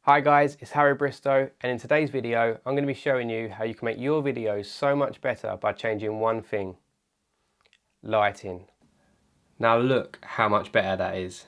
Hi guys, it's Harry Bristow, and in today's video I'm going to be showing you how you can make your videos so much better by changing one thing: lighting. Now look how much better that is.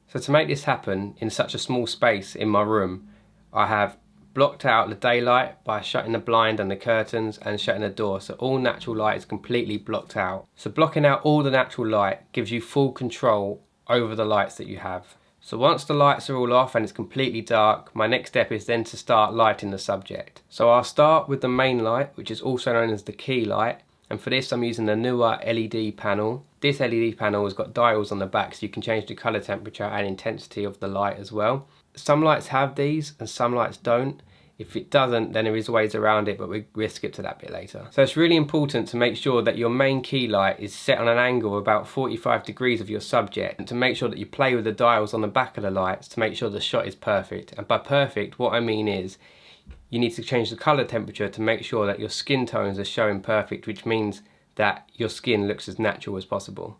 So to make this happen in such a small space in my room, I have blocked out the daylight by shutting the blind and the curtains and shutting the door, so all natural light is completely blocked out. So blocking out all the natural light gives you full control over the lights that you have. So once the lights are all off and it's completely dark, my next step is then to start lighting the subject. So I'll start with the main light, which is also known as the key light, and for this I'm using the Neewer LED panel. This LED panel has got dials on the back so you can change the colour temperature and intensity of the light as well. Some lights have these and some lights don't. If it doesn't, then there is ways around it, but we'll skip to that bit later. So it's really important to make sure that your main key light is set on an angle about 45 degrees of your subject, and to make sure that you play with the dials on the back of the lights to make sure the shot is perfect. And by perfect, what I mean is you need to change the colour temperature to make sure that your skin tones are showing perfect, which means that your skin looks as natural as possible.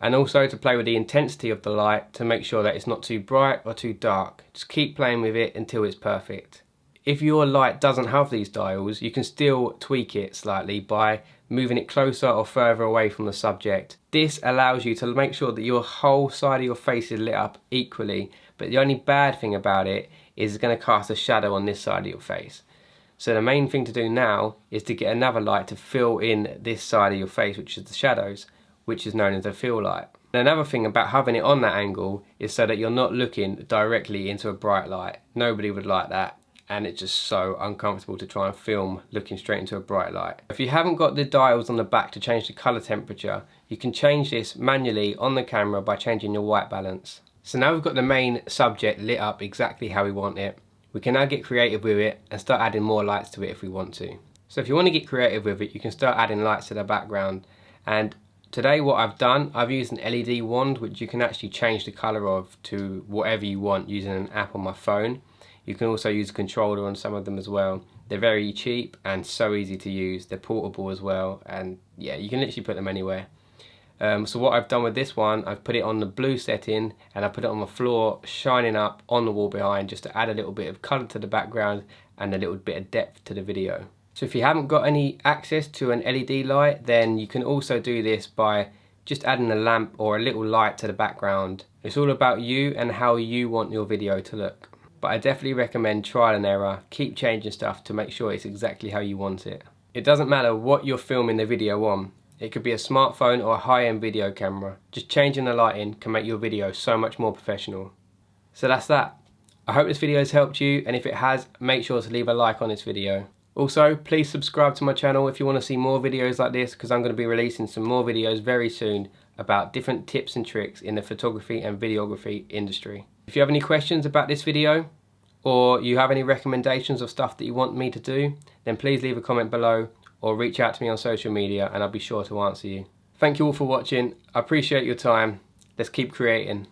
And also to play with the intensity of the light to make sure that it's not too bright or too dark. Just keep playing with it until it's perfect. If your light doesn't have these dials, you can still tweak it slightly by moving it closer or further away from the subject. This allows you to make sure that your whole side of your face is lit up equally, but the only bad thing about it is it's going to cast a shadow on this side of your face. So the main thing to do now is to get another light to fill in this side of your face, which is the shadows, which is known as a fill light. And another thing about having it on that angle is so that you're not looking directly into a bright light. Nobody would like that, and it's just so uncomfortable to try and film looking straight into a bright light. If you haven't got the dials on the back to change the colour temperature, you can change this manually on the camera by changing your white balance. So now we've got the main subject lit up exactly how we want it. We can now get creative with it and start adding more lights to it if we want to. So if you want to get creative with it, you can start adding lights to the background. And today what I've done, I've used an LED wand, which you can actually change the colour of to whatever you want using an app on my phone. You can also use a controller on some of them as well. They're very cheap and so easy to use. They're portable as well, and yeah, you can literally put them anywhere. So what I've done with this one, I've put it on the blue setting and I put it on the floor, shining up on the wall behind, just to add a little bit of colour to the background and a little bit of depth to the video. So if you haven't got any access to an LED light, then you can also do this by just adding a lamp or a little light to the background. It's all about you and how you want your video to look. But I definitely recommend trial and error, keep changing stuff to make sure it's exactly how you want it. It doesn't matter what you're filming the video on. It could be a smartphone or a high-end video camera. Just changing the lighting can make your video so much more professional. So that's that. I hope this video has helped you, and if it has, make sure to leave a like on this video. Also, please subscribe to my channel if you want to see more videos like this, because I'm going to be releasing some more videos very soon about different tips and tricks in the photography and videography industry. If you have any questions about this video, or you have any recommendations of stuff that you want me to do, then please leave a comment below or reach out to me on social media and I'll be sure to answer you. Thank you all for watching. I appreciate your time. Let's keep creating.